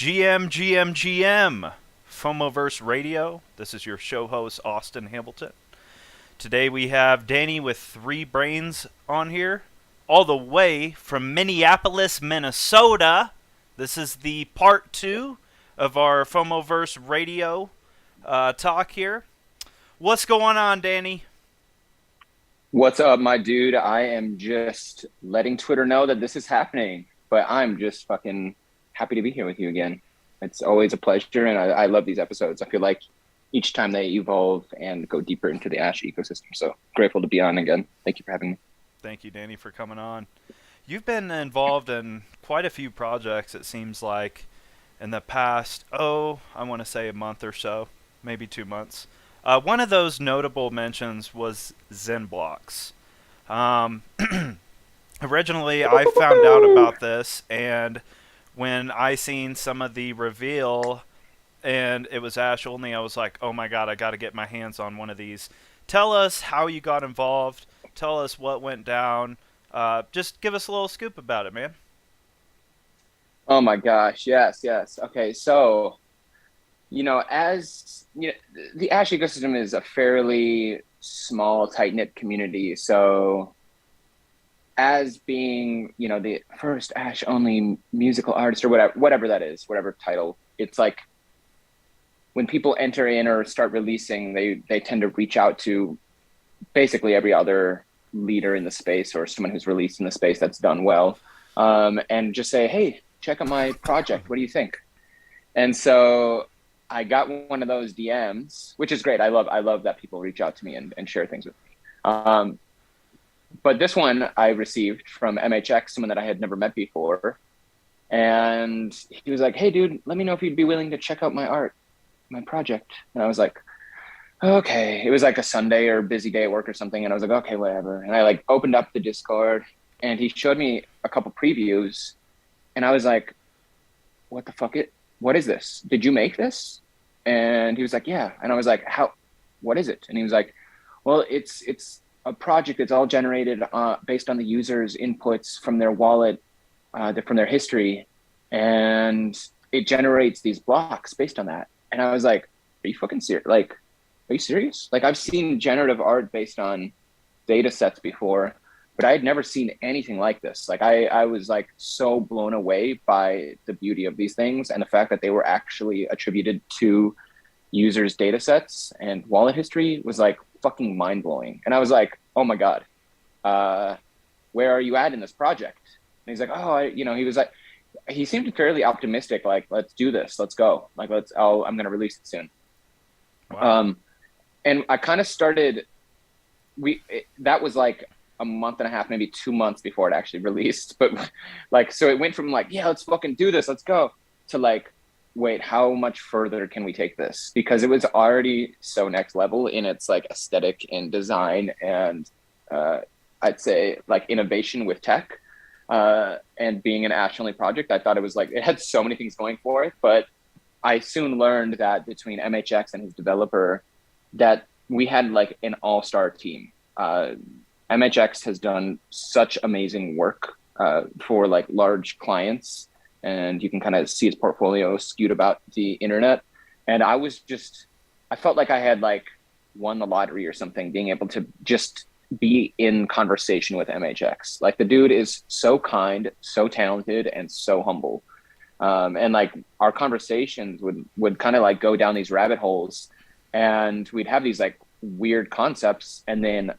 GM, FOMOverse Radio. This is your show host, Austin Hamilton. Today we have Danny with three brains on here, all the way from Minneapolis, Minnesota. This is the part two of our FOMOverse Radio talk here. What's going on, Danny? What's up, my dude? I am just letting Twitter know that this is happening, but I'm just fucking happy to be here with you again. It's always a pleasure, and I love these episodes. I feel like each time they evolve and go deeper into the Ash ecosystem. So grateful to be on again. Thank you for having me. Thank you, Danny, for coming on. You've been involved in quite a few projects, it seems like, in the past, I want to say a month or so, maybe 2 months. One of those notable mentions was ZenBlocks. Um, Originally, I found out about this, and when I seen some of the reveal, and it was Ash only, I was like, oh my god, I got to get my hands on one of these. Tell us how you got involved. Tell us what went down. Just give us a little scoop about it, man. Oh my gosh, yes, yes. Okay, so as the Ash ecosystem is a fairly small, tight-knit community. So as being, the first Ash only musical artist or whatever that is, whatever title, it's like when people enter in or start releasing, they tend to reach out to basically every other leader in the space or someone who's released in the space that's done well, and just say, hey, check out my project. What do you think? And so I got one of those DMs, which is great. I love that people reach out to me and share things with me. But this one I received from MHX, someone that I had never met before. And he was like, hey, dude, let me know if you'd be willing to check out my art, my project. And I was like, okay. It was like a Sunday or busy day at work or something. And I was like, okay, whatever. And I opened up the Discord and he showed me a couple previews. And I was like, what is this? Did you make this? And he was like, yeah. And I was like, what is it? And he was like, well, it's a project that's all generated based on the user's inputs from their wallet, from their history. And it generates these blocks based on that. And I was like, are you fucking serious? Are you serious? I've seen generative art based on data sets before, but I had never seen anything like this. I was so blown away by the beauty of these things and the fact that they were actually attributed to users' data sets and wallet history was fucking mind blowing. And I was like, oh my God, where are you at in this project? And he's like, he seemed fairly optimistic. Let's do this. Let's go. I'm going to release it soon. Wow. And I kind of started, that was a month and a half, maybe 2 months before it actually released. But so it went from yeah, let's fucking do this. Let's go to wait, how much further can we take this? Because it was already so next level in its aesthetic and design and I'd say innovation with tech, and being an Ash only project. I thought it was it had so many things going for it, but I soon learned that between MHX and his developer that we had an all-star team. MHX has done such amazing work for large clients, and you can kind of see his portfolio skewed about the internet. And I felt like I had won the lottery or something, being able to just be in conversation with MHX. The dude is so kind, so talented, and so humble. And our conversations would kind of go down these rabbit holes, and we'd have these weird concepts, and then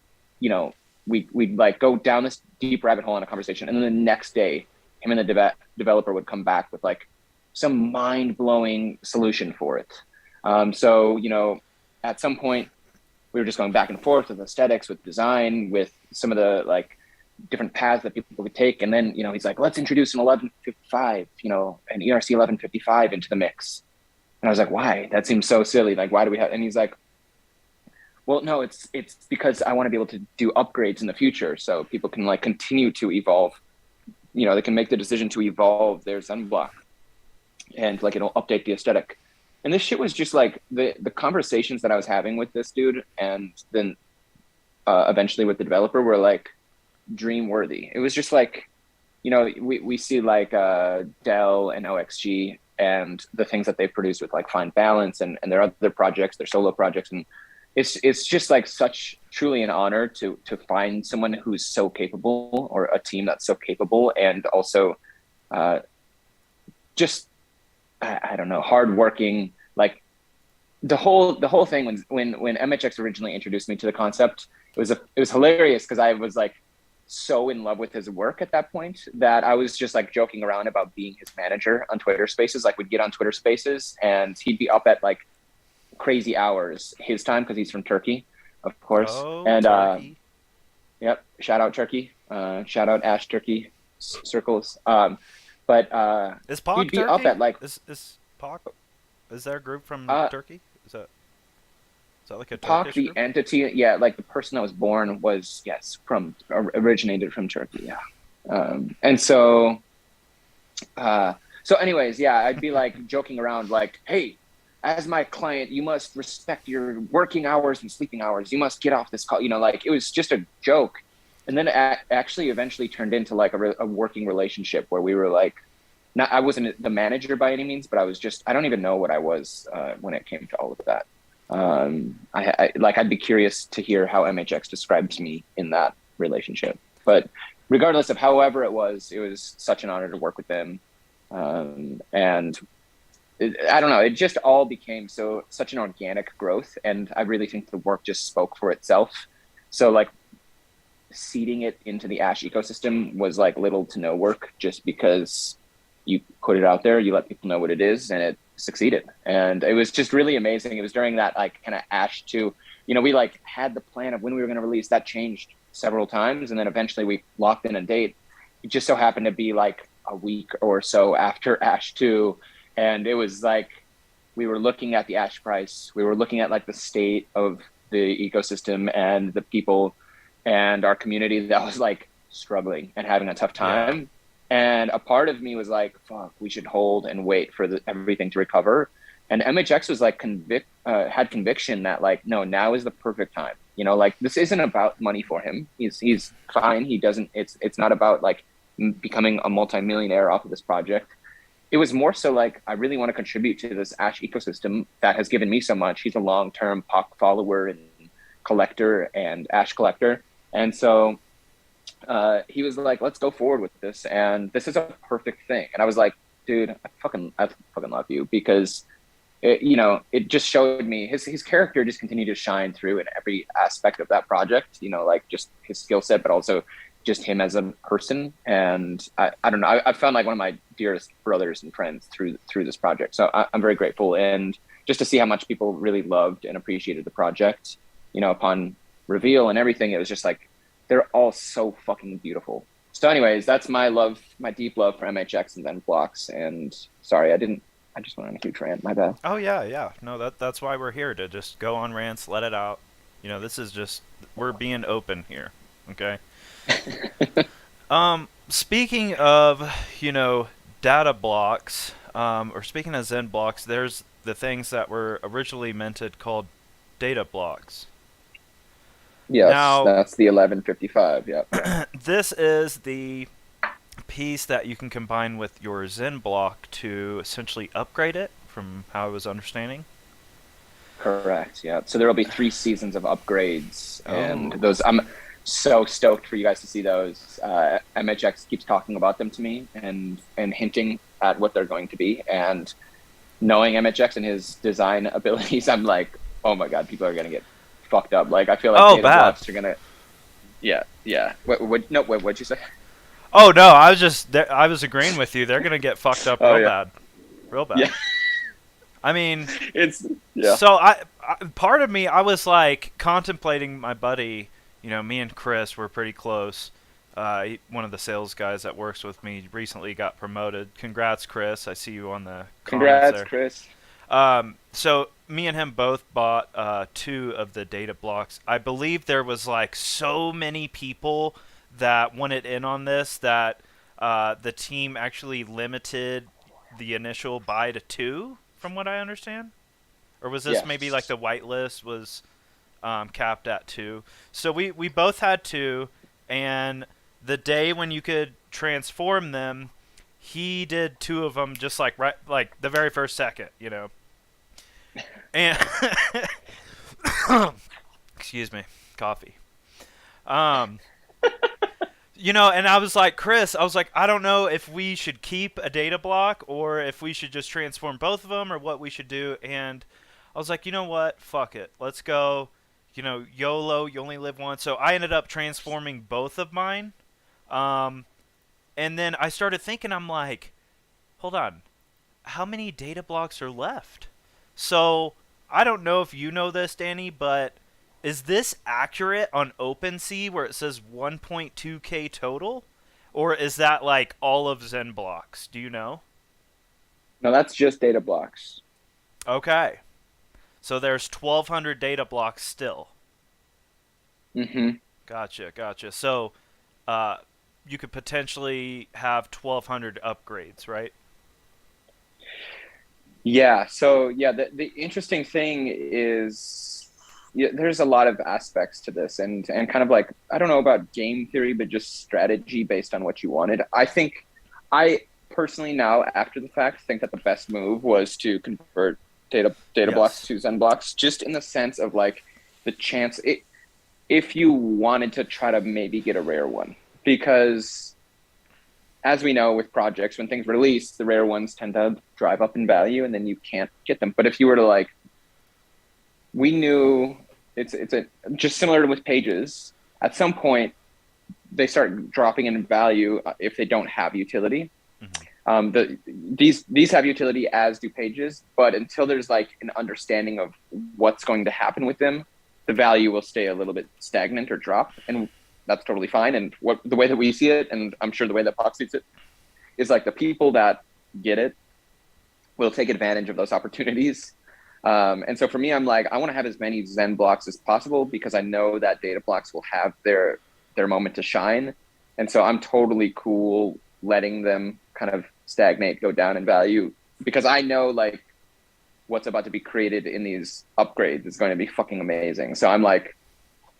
we'd go down this deep rabbit hole in a conversation, and then the next day him and the developer would come back with some mind-blowing solution for it. So at some point we were just going back and forth with aesthetics, with design, with some of the different paths that people could take. And then he's like, let's introduce an 1155, an ERC 1155 into the mix. And I was like, why? That seems so silly. Why do we have? And he's like, well, no, it's because I want to be able to do upgrades in the future, so people can continue to evolve. They can make the decision to evolve their Zenblock, and it'll update the aesthetic. And this shit was just the conversations that I was having with this dude, and then eventually with the developer, were dream worthy. It was just we see Dell and OXG and the things that they've produced with like Find Balance and their other projects, their solo projects, and it's just like such truly an honor to find someone who's so capable, or a team that's so capable, and also uh, just I don't know, hardworking. Like the whole thing when MHX originally introduced me to the concept, it was hilarious because I was like so in love with his work at that point that I was just like joking around about being his manager on Twitter Spaces. Like we'd get on Twitter Spaces and he'd be up at like crazy hours his time because he's from Turkey, of course. Oh, And Turkey. yep, shout out Turkey, shout out Ash Turkey circles. But Is he'd Pog be up Turkey? at like Is Pog? Is there a group from uh, Turkey? Is that like a Pak, Turkish the group? entity, yeah, like the person that was born was, yes, from originated from Turkey, yeah. And so anyways, yeah, I'd be like joking around, like, hey, as my client, you must respect your working hours and sleeping hours. You must get off this call. Like it was just a joke, and then it actually eventually turned into like a working relationship where we were like, not, I wasn't the manager by any means, but I was just, I don't even know what I was when it came to all of that. I'd be curious to hear how MHX described me in that relationship. But regardless of however it was such an honor to work with them. And I don't know, it just all became such an organic growth. And I really think the work just spoke for itself. So like seeding it into the Ash ecosystem was like little to no work, just because you put it out there, you let people know what it is, and it succeeded. And it was just really amazing. It was during that like kind of Ash 2, we like had the plan of when we were going to release. That changed several times, and then eventually we locked in a date. It just so happened to be like a week or so after Ash 2, and it was like we were looking at the Ash price, we were looking at like the state of the ecosystem and the people and our community that was like struggling and having a tough Yeah. time. And a part of me was like, fuck, we should hold and wait for everything to recover. And MHX was like had conviction that like, no, now is the perfect time. Like this isn't about money for him. He's fine. He doesn't. It's not about like becoming a multimillionaire off of this project. It was more so like I really want to contribute to this Ash ecosystem that has given me so much. He's a long-term POC follower and collector and Ash collector, and so he was like, "Let's go forward with this, and this is a perfect thing." And I was like, "Dude, I fucking love you," because it just showed me his character just continued to shine through in every aspect of that project. Like just his skill set, but also just him as a person. And I don't know, I found like one of my dearest brothers and friends through this project. So I'm very grateful, and just to see how much people really loved and appreciated the project, upon reveal and everything, it was just like they're all so fucking beautiful. So, anyways, that's my deep love for MHX and Zen blocks. And sorry, I just went on a huge rant. My bad. Oh yeah, yeah. No, that's why we're here to just go on rants, let it out. This is just we're being open here. Okay. Speaking of data blocks, or speaking of Zen blocks, there's the things that were originally minted called data blocks. Yes, Now, that's the 1155. Yep. this is the piece that you can combine with your Zen block to essentially upgrade it, from how I was understanding. Correct. Yeah. So there will be 3 seasons of upgrades, and Oh. those I'm so stoked for you guys to see those. MHX keeps talking about them to me and hinting at what they're going to be. And knowing MHX and his design abilities, I'm like, oh my god, people are gonna get fucked up. Like I feel like Oh, data bad. blocks are gonna. Yeah. Yeah. What no. What'd you say? Oh no, I was agreeing with you. They're gonna get fucked up Oh real yeah. bad, real bad. Yeah. I mean, It's yeah. so part of me, I was like contemplating my buddy. Me and Chris were pretty close. One of the sales guys that works with me recently got promoted. Congrats, Chris. I see you on the comments Congrats, there. Chris. So me and him both bought 2 of the data blocks. I believe there was like so many people that wanted in on this that the team actually limited the initial buy to 2, from what I understand. Or was this maybe like Yes. the whitelist was capped at 2? So we both had 2, and the day when you could transform them, he did two of them just like right like the very first second, you know. And excuse me, coffee. Um, you know, and I was like, Chris, I was like, I don't know if we should keep a data block or if we should just transform both of them or what we should do. And I was like, you know what? Fuck it. Let's go. You know, YOLO, you only live once. So I ended up transforming both of mine. Um, and then I started thinking, I'm like, hold on, how many data blocks are left? So I don't know if you know this, Danny, but is this accurate on OpenSea where it says 1.2k total? Or is that like all of Zen blocks? Do you know? No, that's just data blocks. Okay. So there's 1200 data blocks still. Hmm. Gotcha, gotcha. So uh, you could potentially have 1200 upgrades, right? Yeah. So yeah, the interesting thing is, yeah, there's a lot of aspects to this, and kind of like, I don't know about game theory, but just strategy based on what you wanted. I think I personally now, after the fact, think that the best move was to convert data blocks Yes. to Zen blocks, just in the sense of like the chance it, if you wanted to try to maybe get a rare one, because as we know with projects, when things release, the rare ones tend to drive up in value, and then you can't get them. But if you were to like, we knew it's a just similar to with pages. At some point, they start dropping in value if they don't have utility. Hmm. These have utility, as do pages, but until there's like an understanding of what's going to happen with them, the value will stay a little bit stagnant or drop, and that's totally fine. And what the way that we see it, and I'm sure the way that Fox sees it, is like the people that get it will take advantage of those opportunities. And so for me, I'm like, I want to have as many Zen blocks as possible because I know that data blocks will have their moment to shine. And so I'm totally cool letting them kind of stagnate, go down in value, because I know like what's about to be created in these upgrades is going to be fucking amazing. So I'm like,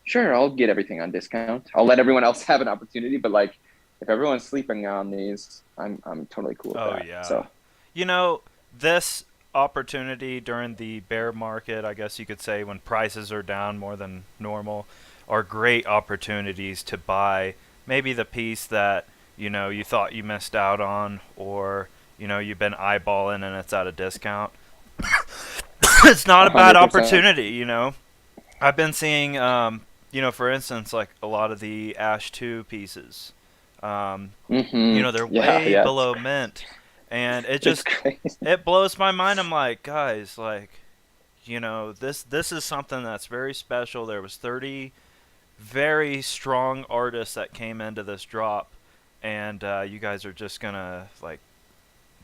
sure, I'll get everything on discount. I'll let everyone else have an opportunity, but like if everyone's sleeping on these, I'm totally cool with Oh, that. yeah. So You know, this opportunity during the bear market, I guess you could say, when prices are down more than normal, are great opportunities to buy maybe the piece that, you know, you thought you missed out on or, you know, you've been eyeballing and it's at a discount. It's not a bad 100%. opportunity, you know. I've been seeing, you know, for instance, like a lot of the Ash 2 pieces. You know, they're Yeah, way yeah, below mint. And it it's just crazy. it blows my mind. I'm like, guys, like, you know, this is something that's very special. There was 30 very strong artists that came into this drop, and you guys are just gonna like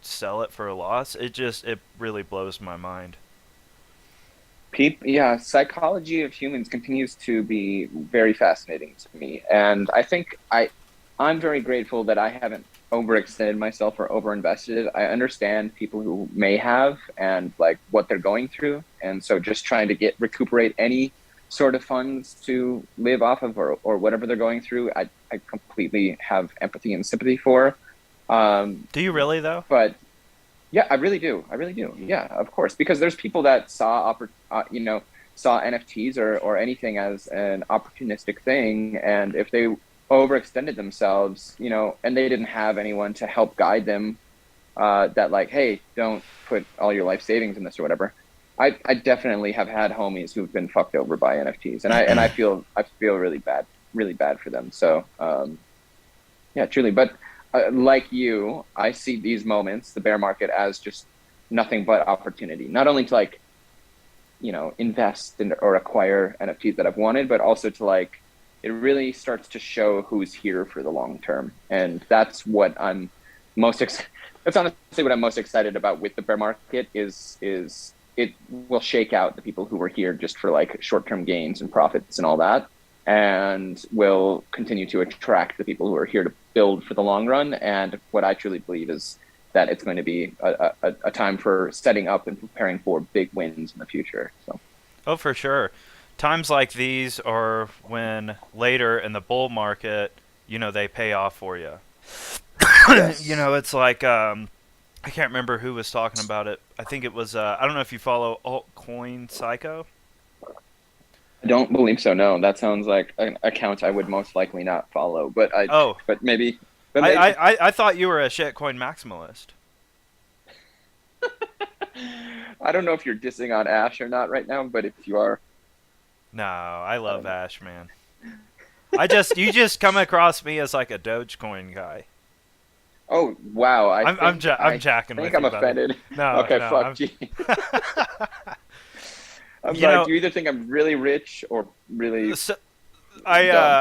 sell it for a loss. It really blows my mind. Yeah, psychology of humans continues to be very fascinating to me, and I think I'm very grateful that I haven't overextended myself or overinvested. I understand people who may have and like what they're going through, and so just trying to get recuperate any sort of funds to live off of, or whatever they're going through, I completely have empathy and sympathy for. Um, Do you really though? but Yeah, I really do. I really do. Yeah, of course, because there's people that saw NFTs or anything as an opportunistic thing, and if they overextended themselves, and they didn't have anyone to help guide them, that like, hey, don't put all your life savings in this or whatever. I definitely have had homies who've been fucked over by NFTs, and I feel really bad for them. So yeah, truly. But like you, I see these moments, the bear market, as just nothing but opportunity. Not only to like, invest in or acquire NFTs that I've wanted, but also to like, it really starts to show who's here for the long term. And that's what I'm most ex- that's honestly what I'm most excited about with the bear market is it will shake out the people who were here just for like short-term gains and profits and all that, and will continue to attract the people who are here to build for the long run. And what I truly believe is that it's going to be a time for setting up and preparing for big wins in the future. So Oh, for sure. Times like these are when later in the bull market, you know, they pay off for you. Yes. It's like I can't remember who was talking about it. I think it was I don't know if you follow altcoin psycho. I don't believe so. No, that sounds like an account I would most likely not follow. Oh, But maybe, but I maybe. I I thought you were a shitcoin maximalist. I don't know if you're dissing on Ash or not right now, but if you are, No, I I love don't know. Ash, man. You just come across me as like a Dogecoin guy. Oh wow, I'm I jacking think with I'm you, buddy. offended. No, Okay, no, fuck, gee. I'm you like, know, you either think I'm really rich or really so I dumb.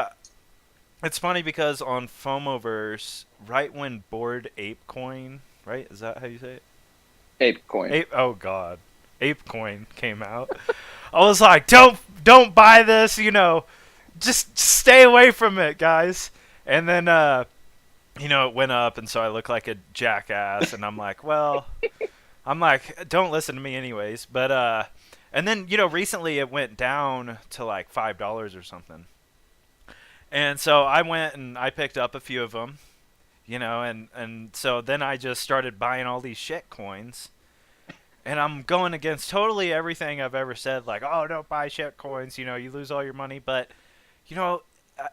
it's funny because on Fomoverse, right when Bored Ape Coin, right? Is that how you say it? Ape coin. Ape. Oh God, Ape Coin came out. I was like, don't buy this. Just stay away from it, guys. And then it went up, and so I look like a jackass, and I'm like, don't listen to me anyways. But and then recently it went down to like $5 or something, and so I went and I picked up a few of them, and so then I just started buying all these shit coins, and I'm going against totally everything I've ever said, like, oh, don't buy shit coins, you lose all your money, but you know, uh,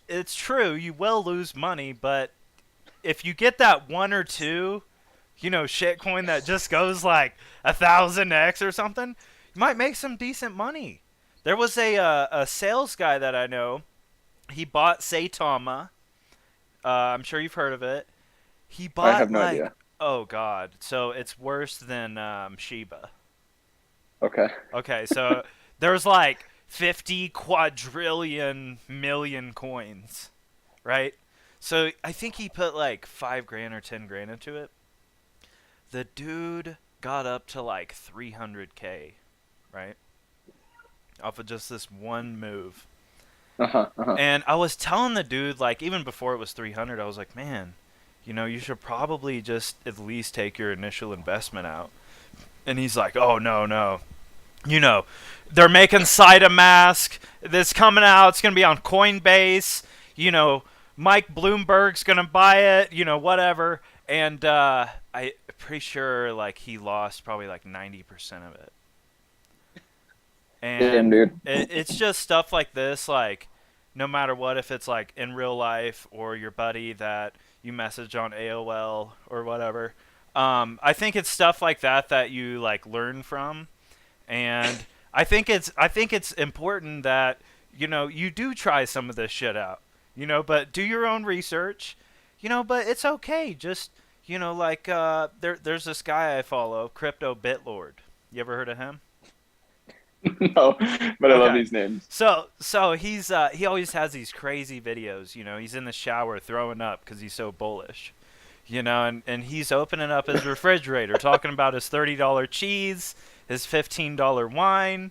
it's true, you will lose money, but if you get that one or two shitcoin that just goes like 1,000x or something, you might make some decent money. There was a sales guy that I know. He bought Saitama. I'm sure you've heard of it. He I have bought no like, idea. oh god, so it's worse than Shiba. Okay. Okay, so there's like 50 quadrillion million coins, right? So I think he put like 5 grand or 10 grand into it. The dude got up to like 300K, right? Off of just this one move. Uh-huh. Uh-huh. And I was telling the dude, like, even before it was 300, I was like, man, you should probably just at least take your initial investment out. And he's like, oh, no, no. You know, they're making Cyta mask. That's coming out. It's going to be on Coinbase. You know, Mike Bloomberg's going to buy it. Whatever. And I'm pretty sure, like, he lost probably like 90% of it. Damn, And dude. it's just stuff like this, like, no matter what, if it's like in real life or your buddy that you message on AOL or whatever. I think it's stuff like that that you like learn from, and I think it's important that you do try some of this shit out. But do your own research. But it's okay. Just like there's this guy I follow, Crypto Bitlord. You ever heard of him? No, but I love Okay. these names. So he always has these crazy videos. He's in the shower throwing up because he's so bullish. And he's opening up his refrigerator, talking about his $30 cheese, his $15 wine.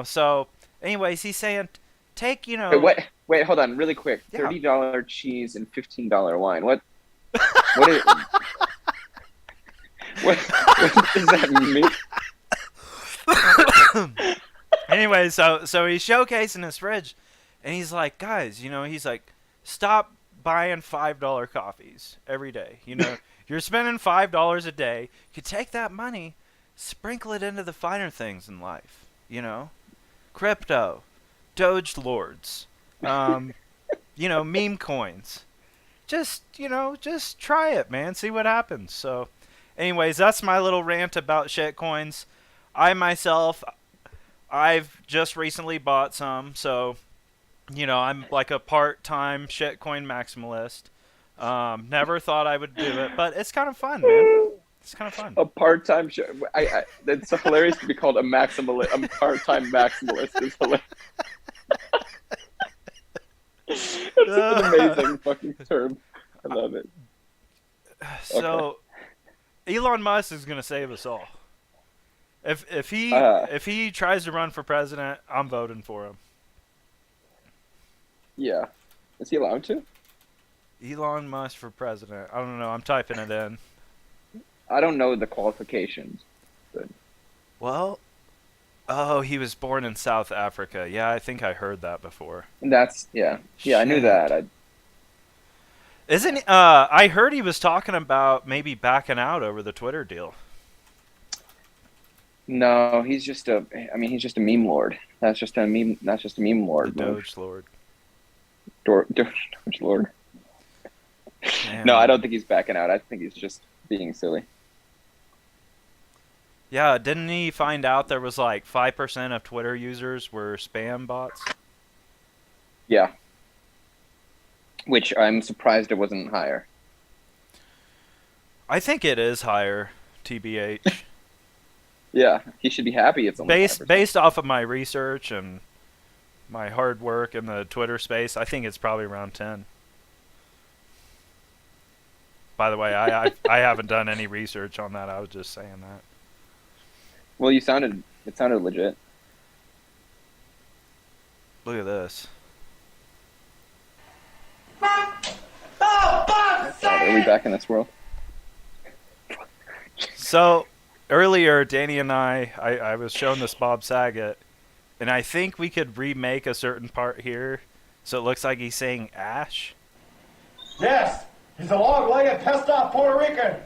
So anyways, he's saying, take Wait, wait, hold on, really quick. yeah. $30 cheese and $15 wine. What is what does that mean? Anyway, so he's showcasing his fridge, and he's like, guys, he's like, stop buying $5 coffees every day. You're spending $5 a day. You could take that money, sprinkle it into the finer things in life. Crypto, Doge lords, um, meme coins. Just try it, man. See what happens. So, anyways, that's my little rant about shitcoins. I myself, I've just recently bought some, so I'm like a part-time shitcoin maximalist. Never thought I would do it, but it's kind of fun, man. It's kind of fun. A part-time show. It's hilarious to be called a maximalist. A part-time maximalist is hilarious. That's such an amazing fucking term. I love it. Okay. So Elon Musk is gonna save us all. If he Uh, if he tries to run for president, I'm voting for him. yeah. Is he allowed to? Elon Musk for president. I don't know. I'm typing it in. I don't know the qualifications, but Well, oh, he was born in South Africa. Yeah, I think I heard that before. that's yeah. Yeah, I knew that. Shit. Isn't I heard he was talking about maybe backing out over the Twitter deal. No, he's just a. I mean, he's just a meme lord. That's just a meme. That's just a meme The lord move. Doge Lord. Doge lord. No, I don't Damn. think he's backing out. I think he's just being silly. Yeah, didn't he find out there was like 5% of Twitter users were spam bots? Yeah, which I'm surprised it wasn't higher. I think it is higher, TBH. Yeah, he should be happy. It's only five percent. Based off of my research and my hard work in the Twitter space, I think it's probably around 10. By the way, I haven't done any research on that. I was just saying that. Well, you sounded. It sounded legit. Look at this. God, are we back in this world? So earlier, Danny and I was showing this Bob Saget, and I think we could remake a certain part here, so it looks like he's saying Ash. Yes, he's a long-legged, pissed-off Puerto Rican.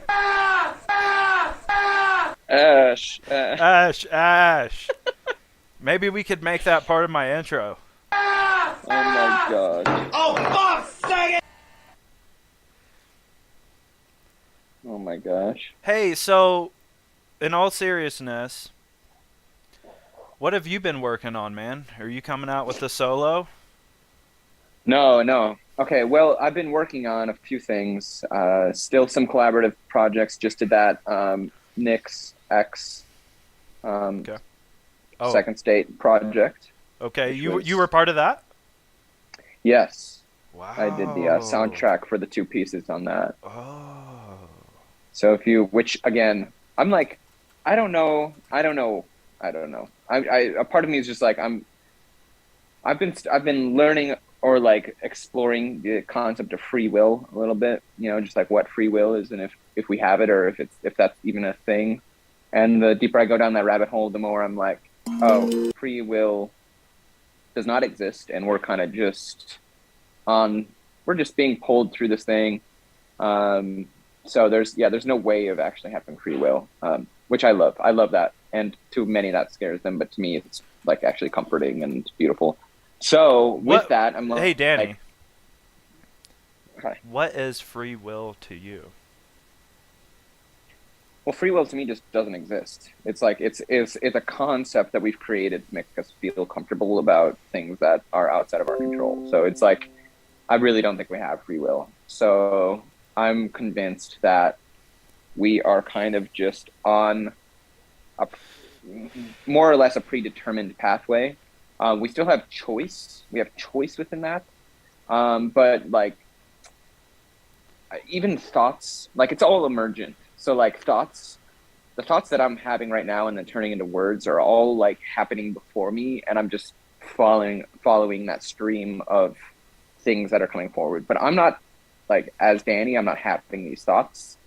Ash. Ash, Ash. Maybe we could make that part of my intro. Oh my god. Oh, fuck's sake! Oh my gosh. Hey, so in all seriousness, what have you been working on, man? Are you coming out with the solo? No, no. Okay, well, I've been working on a few things. Still some collaborative projects. Just did that Nix X Okay. Oh, Second State project. okay. Which You was were part of that? yes, I did the Wow. soundtrack for the two pieces on that. Oh. So if you, which again, I'm like, I don't know, I don't know, I don't know. A part of me is just like I've been learning or like exploring the concept of free will a little bit, you know, just like what free will is and if we have it or if that's even a thing. And the deeper I go down that rabbit hole, the more I'm like, oh, free will does not exist and we're kind of just on we're just being pulled through this thing. Um so there's no way of actually having free will. Which I love. I love that. And to many that scares them, but to me it's like actually comforting and beautiful. So with What? that, I'm Hey, like, Danny. okay. What is free will to you? Well, free will to me just doesn't exist. It's like it's a concept that we've created to make us feel comfortable about things that are outside of our control. So it's like I really don't think we have free will. So I'm convinced that we are kind of just on a more or less a predetermined pathway. We still have choice. We have choice within that. But like even thoughts, like it's all emergent. So like the thoughts that I'm having right now and then turning into words are all like happening before me, and I'm just following that stream of things that are coming forward. But I'm not like as Danny, I'm not having these thoughts.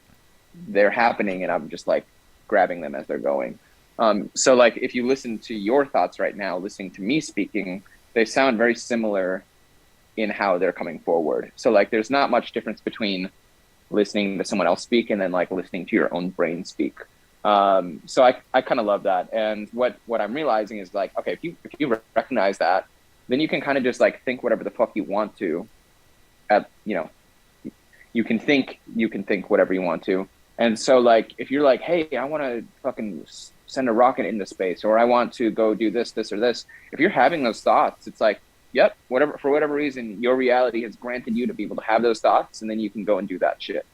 They're happening, and I'm just like grabbing them as they're going. So like if you listen to your thoughts right now, listening to me speaking, they sound very similar in how they're coming forward. So like there's not much difference between listening to someone else speak and then like listening to your own brain speak. So I kind of love that. And what I'm realizing is like, okay, if you recognize that, then you can kind of just like think whatever the fuck you want to at, you know, you can think whatever you want to. And so like, if you're like, hey, I want to fucking send a rocket into space, or I want to go do this, or this, if you're having those thoughts, it's like, yep, whatever, for whatever reason, your reality has granted you to be able to have those thoughts, and then you can go and do that shit.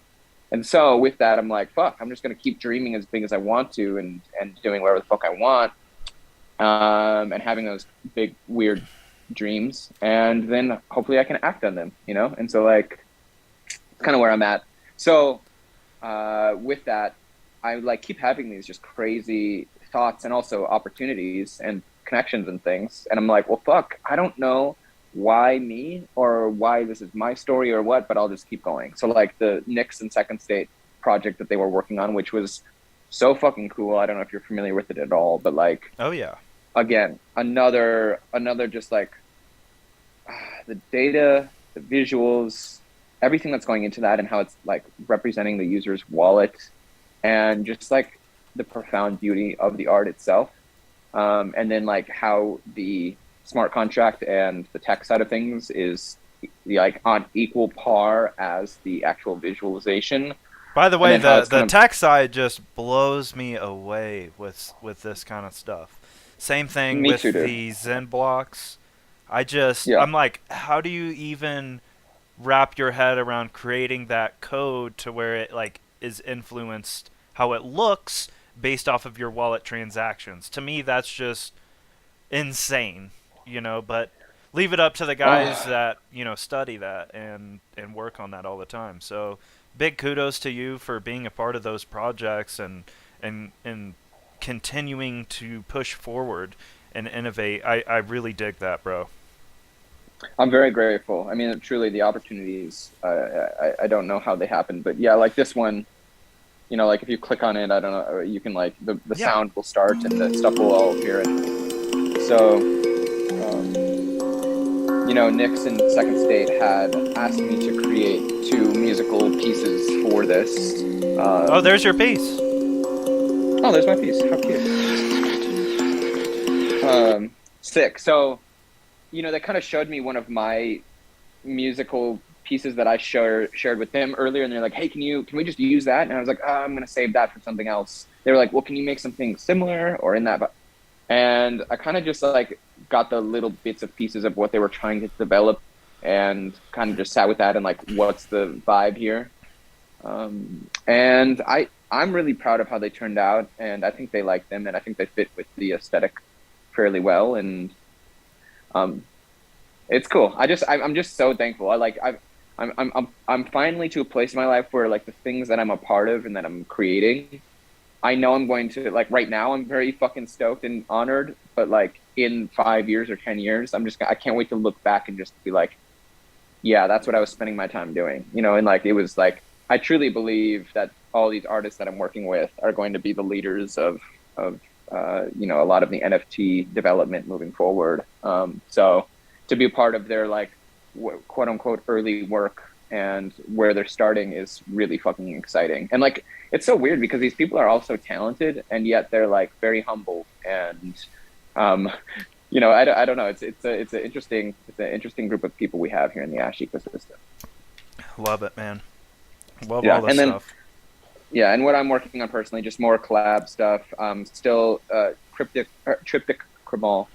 And so with that, I'm like, fuck, I'm just going to keep dreaming as big as I want to and doing whatever the fuck I want, and having those big, weird dreams. And then hopefully I can act on them, you know? And so like, it's kind of where I'm at. So with that, I like keep having these just crazy thoughts and also opportunities and connections and things. And I'm like, well, fuck, I don't know why me or why this is my story or what, but I'll just keep going. So like the Nix and Second State project that they were working on, which was so fucking cool. I don't know if you're familiar with it at all, but like, Oh yeah. again, another just like the data, the visuals, everything that's going into that and how it's like representing the user's wallet and just like the profound beauty of the art itself. And then like how the smart contract and the tech side of things is like on equal par as the actual visualization. By the And way, then how the it's the kind of, tech side just blows me away with this kind of stuff. Same thing me too, with dude. the Zen blocks. Yeah. I'm like, how do you even wrap your head around creating that code to where it like is influenced how it looks based off of your wallet transactions? To me, that's just insane, but leave it up to the guys Oh, that study that and work on that all the time. So big kudos to you for being a part of those projects and continuing to push forward and innovate. I really dig that, bro. I'm very grateful. I mean, truly, the opportunities, I don't know how they happen, but yeah, like this one, like if you click on it, I don't know, you can like, the Yeah. sound will start and the stuff will all appear. And so, Nix and Second State had asked me to create two musical pieces for this. Oh, there's your piece. Oh, there's my piece. How cute. Sick. So, they kind of showed me one of my musical pieces that I shared with them earlier, and they're like, "Hey, can we just use that?" And I was like, "I'm gonna save that for something else." They were like, "Well, can you make something similar or in that?" And I kind of just like got the little bits of pieces of what they were trying to develop, and kind of just sat with that and like, what's the vibe here? And I'm really proud of how they turned out, and I think they like them, and I think they fit with the aesthetic fairly well, and um, it's cool. I'm just so thankful. I'm finally to a place in my life where like the things that I'm a part of and that I'm creating, I know I'm going to like right now I'm very fucking stoked and honored, but like in 5 years or 10 years, I can't wait to look back and just be like, yeah, that's what I was spending my time doing. And like it was like I truly believe that all these artists that I'm working with are going to be the leaders of a lot of the NFT development moving forward. So to be a part of their like quote unquote early work and where they're starting is really fucking exciting. And like it's so weird because these people are all so talented and yet they're like very humble and um, I don't know. It's an interesting group of people we have here in the Ash ecosystem. Love it, man. Love all Yeah, this and then stuff. yeah, and what I'm working on personally, just more collab stuff. Still triptych cabal,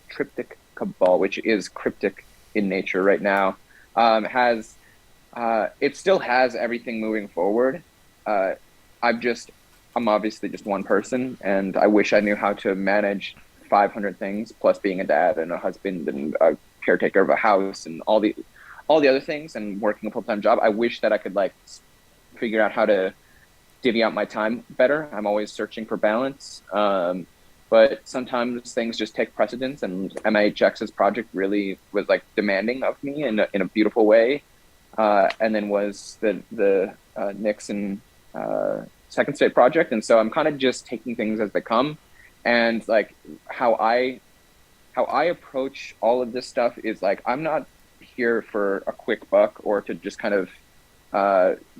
triptych cabal, which is cryptic in nature right now. Has It still has everything moving forward. Uh, I've just I'm obviously just one person, and I wish I knew how to manage 500 things, plus being a dad and a husband and a caretaker of a house and all the other things, and working a full time job. I wish that I could like figure out how to divvy out my time better. I'm always searching for balance. But sometimes things just take precedence, and MHX's project really was like demanding of me in a beautiful way. And then was the Nixon Second State project. And so I'm kind of just taking things as they come. And like how I approach all of this stuff is like, I'm not here for a quick buck or to just kind of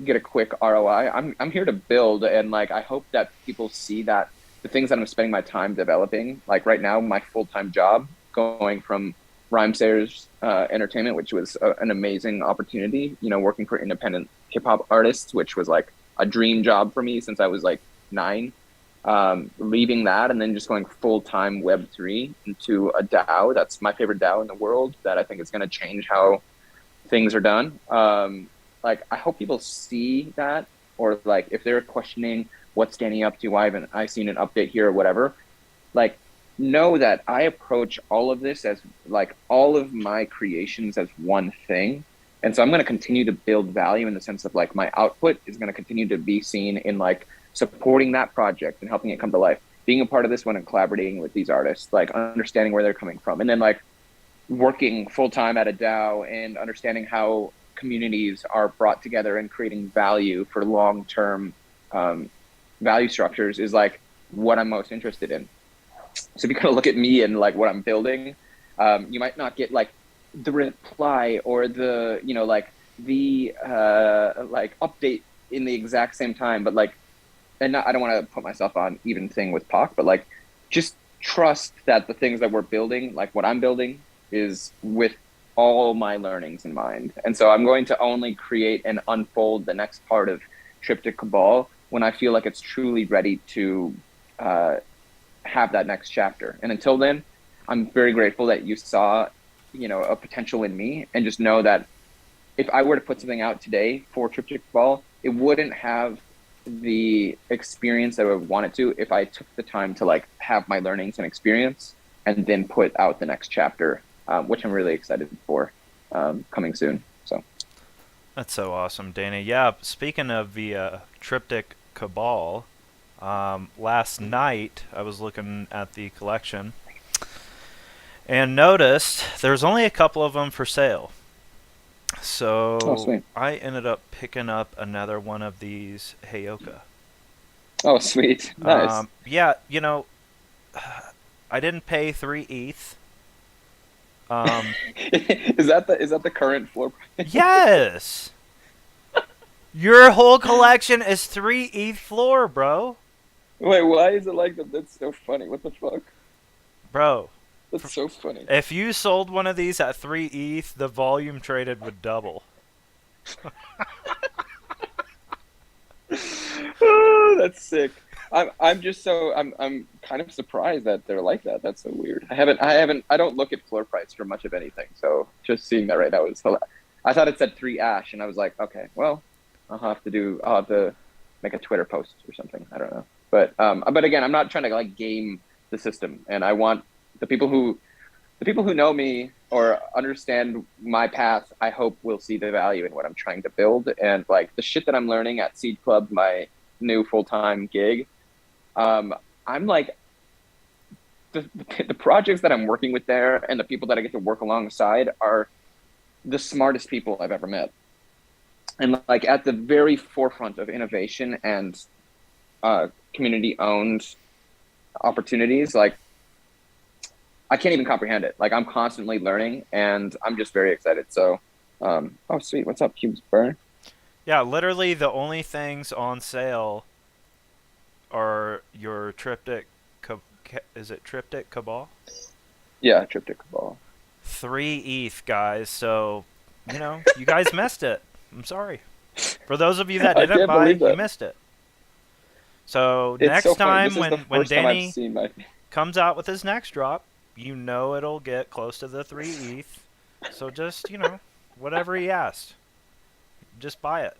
get a quick ROI. I'm here to build, and like I hope that people see that the things that I'm spending my time developing, like right now, my full time job, going from Rhymesayers Entertainment, which was an amazing opportunity, working for independent hip hop artists, which was like a dream job for me since I was like 9. Leaving that and then just going full time Web3 into a DAO. That's my favorite DAO in the world. That I think is going to change how things are done. Like I hope people see that, or like if they're questioning what's Danny up to, why haven't I seen an update here or whatever, like know that I approach all of this as like all of my creations as one thing. And so I'm going to continue to build value in the sense of like my output is going to continue to be seen in like supporting that project and helping it come to life, being a part of this one and collaborating with these artists, like understanding where they're coming from, and then like working full time at a DAO and understanding how communities are brought together and creating value for long term value structures is like what I'm most interested in. So if you kind of look at me and like what I'm building, you might not get like the reply or the the like update in the exact same time, but like, and not, I don't want to put myself on even thing with Pac, but like, just trust that the things that we're building, like what I'm building, is with all my learnings in mind. And so I'm going to only create and unfold the next part of Triptych Cabal when I feel like it's truly ready to uh, have that next chapter. And until then, I'm very grateful that you saw, a potential in me, and just know that if I were to put something out today for Triptych Ball, it wouldn't have the experience that I would want it to if I took the time to like have my learnings and experience and then put out the next chapter, which I'm really excited for, coming soon. So That's so awesome, Danny. Yeah, speaking of the Triptych Cabal, last night I was looking at the collection and noticed there's only a couple of them for sale. oh So sweet, I ended up picking up another one of these Heyoka. oh sweet, nice. Yeah, I didn't pay 3 ETH. Um, Is that the current floor price? yes! Your whole collection is 3 ETH floor, bro. Wait, why is it like that? That's so funny. What the fuck? Bro, That's so funny. if you sold one of these at 3 ETH, the volume traded would double. Oh, that's sick. I'm just I'm kind of surprised that they're like that. That's so weird. I don't look at floor price for much of anything. So just seeing that right now is I thought it said 3 ash, and I was like, okay, well, I'll have to make a Twitter post or something. I don't know. But again, I'm not trying to like game the system, and I want the people who the people who know me or understand my path, I hope will see the value in what I'm trying to build. And like the shit that I'm learning at Seed Club, my new full-time gig, I'm like the projects that I'm working with there and the people that I get to work alongside are the smartest people I've ever met. And like at the very forefront of innovation and community owned opportunities, like I can't even comprehend it. Like I'm constantly learning, and I'm just very excited. So, oh sweet, what's up, Cubes Burn? Yeah, literally the only things on sale are your Triptych. Is it Triptych Cabal? Yeah, Triptych Ball. 3 ETH, guys. So, you guys missed it. I'm sorry. For those of you that I didn't can't buy, believe you that. missed it. So It's so next funny. This time is the when first time I've Danny seen my. comes out with his next drop, it'll get close to the 3 ETH. So just, whatever he asked, just buy it.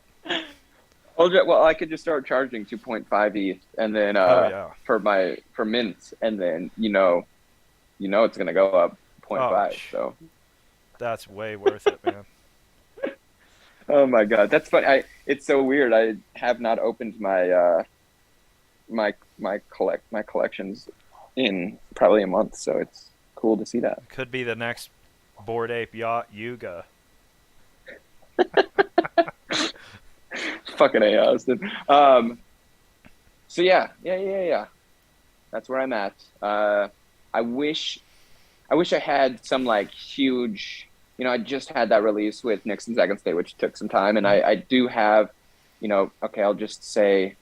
Well, I could just start charging 2.5 ETH, and then Oh yeah. for mints, and then it's gonna go up point Oh, 0.5. So, that's way worth it, man. oh my god, that's funny. It's so weird. I have not opened my collections in probably a month, so it's cool to see that. Could be the next Bored Ape Yacht Yuga. Fucking A, Austin. So yeah. That's where I'm at. I wish I had some like huge. I just had that release with Nixon Second State, which took some time, and I do have, okay, I'll just say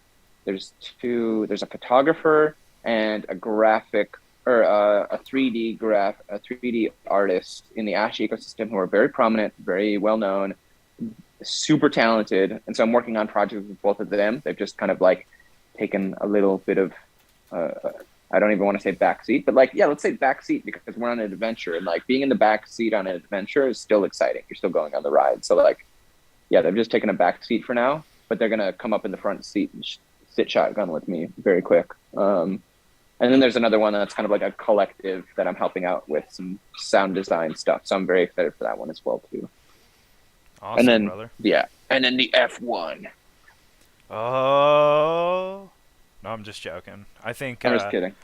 there's a photographer and a graphic or a 3D artist in the Ash ecosystem who are very prominent, very well known, super talented. And so I'm working on projects with both of them. They've just kind of like taken a little bit of, I don't even want to say backseat, but like, yeah, let's say backseat because we're on an adventure, and like being in the back seat on an adventure is still exciting. You're still going on the ride. So like, yeah, they've just taken a back seat for now, but they're going to come up in the front seat and sit shotgun with me very quick. And then there's another one that's kind of like a collective that I'm helping out with some sound design stuff. So I'm very excited for that one as well too. Awesome, And then, brother. yeah, and then the F1. Oh. No, I'm just joking. I think. I'm just kidding.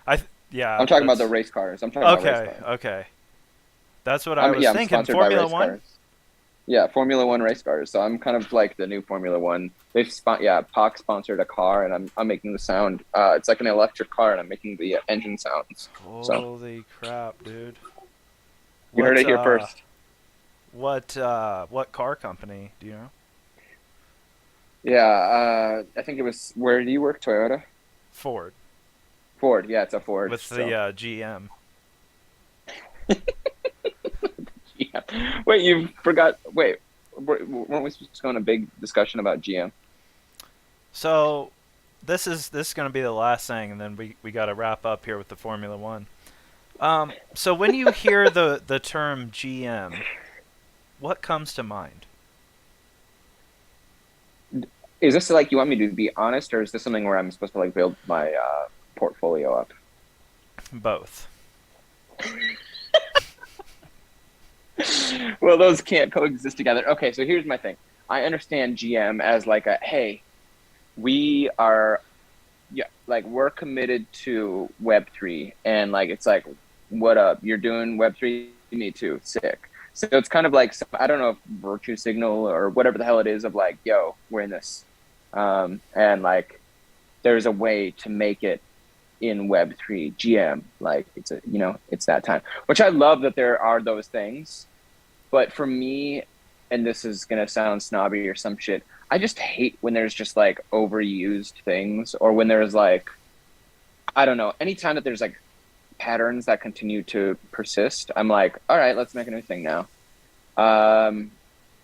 Yeah. I'm talking about the race cars. I'm talking about race Okay. cars. Okay. That's what I was I'm thinking. sponsored by Formula race One. cars. Yeah, Formula One race cars. So I'm kind of like the new Formula One. Pac sponsored a car, and I'm making the sound. It's like an electric car, and I'm making the engine sounds. So Holy crap, dude! you heard What's it here first. What car company do you know? Yeah, I think it was, where do you work? Toyota? Ford Ford. Yeah, it's a Ford. with the So GM. yeah. Wait, you forgot. Wait, weren't we supposed to go on a big discussion about GM? So this is going to be the last thing, and then we got to wrap up here with the Formula One. So when you hear the term GM, what comes to mind? Is this like you want me to be honest, or is this something where I'm supposed to like build my portfolio up? Both. Well, those can't coexist together. Okay, so here's my thing. I understand GM as like a, hey, we are, yeah, like we're committed to Web3, and like it's like, what up? You're doing Web3, me too, sick. So it's kind of like I don't know if virtue signal or whatever the hell it is of like, yo, we're in this, and like there's a way to make it in Web3 GM. Like it's a, it's that time, which I love that there are those things. But for me, and this is going to sound snobby or some shit, I just hate when there's just like overused things, or when there's like, I don't know, anytime that there's like patterns that continue to persist, I'm like, all right, let's make a new thing now.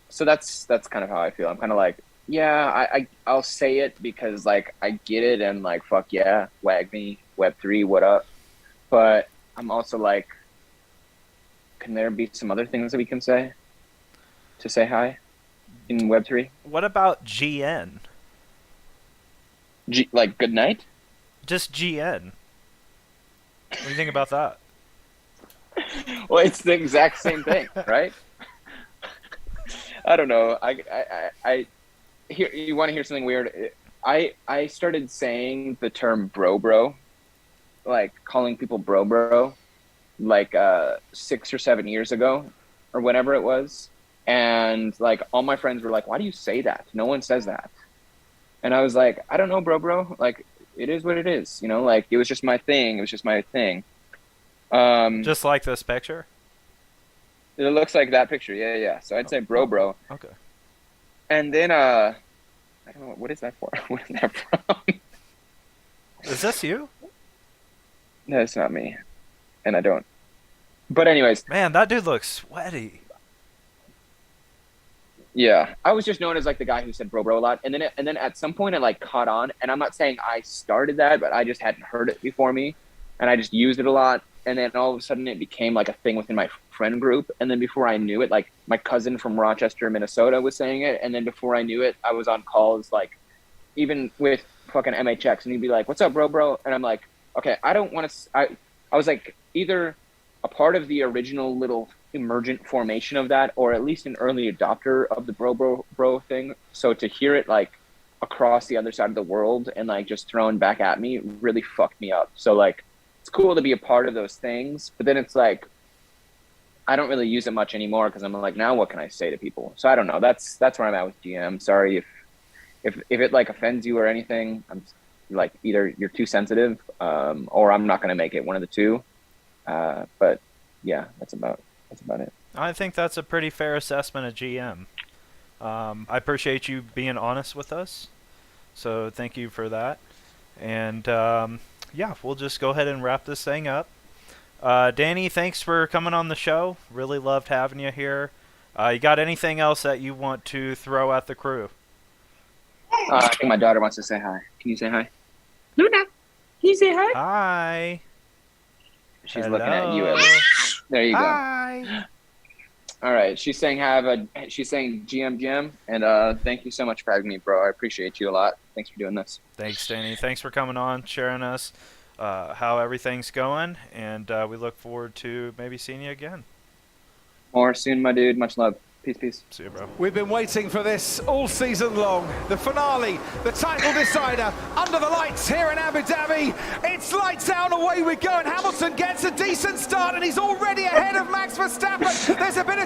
So that's kind of how I feel. I'm kind of like, yeah, I'll say it because like I get it, and like, fuck yeah, wag me, Web3, what up? But I'm also like, can there be some other things that we can say to say hi in Web3? What about GN? Like good night? Just GN. What do you think about that? Well, it's the exact same thing, right? I don't know. I hear, you want to hear something weird? I started saying the term bro, like calling people bro, like 6 or 7 years ago, or whenever it was, and like all my friends were like, "Why do you say that? No one says that." And I was like, "I don't know, bro. Like it is what it is, Like it was just my thing. It was just my thing." Just like this picture? It looks like that picture. Yeah. So I'd say bro. Okay. And then I don't know, what is that for? What is that from? Is this you? No, it's not me. And I don't. But anyways, Man, that dude looks sweaty. yeah, I was just known as like the guy who said bro a lot, and then at some point it like caught on, and I'm not saying I started that, but I just hadn't heard it before me, and I just used it a lot, and then all of a sudden it became like a thing within my friend group, and then before I knew it, like my cousin from Rochester, Minnesota was saying it, and then before I knew it, I was on calls like even with fucking MHX, and he'd be like, "What's up, bro?" And I'm like, "Okay, I don't want to." I was like either a part of the original little emergent formation of that, or at least an early adopter of the bro thing. So to hear it like across the other side of the world and like just thrown back at me really fucked me up. So like it's cool to be a part of those things, but then it's like I don't really use it much anymore because I'm like, now what can I say to people? So I don't know. That's where I'm at with GM. Sorry if it like offends you or anything. I'm like, either you're too sensitive, or I'm not gonna make it, one of the two. But yeah, that's about it. I think that's a pretty fair assessment of GM. I appreciate you being honest with us, so thank you for that. And yeah, we'll just go ahead and wrap this thing up. Danny, thanks for coming on the show. Really loved having you here. You got anything else that you want to throw at the crew? I think my daughter wants to say hi. Can you say hi? Luna, can you say hi? Hi. She's Hello. looking at you, Ellie. There you Hi. go. All right. She's saying GM, and thank you so much for having me, bro. I appreciate you a lot. Thanks for doing this. Thanks, Danny. Thanks for coming on, sharing us how everything's going, and we look forward to maybe seeing you again. More soon, my dude. Much love. Peace. See you, bro. We've been waiting for this all season long. The finale, the title decider, under the lights here in Abu Dhabi. It's lights out, away we go, and Hamilton gets a decent start, and he's already ahead of Max Verstappen. There's a bit of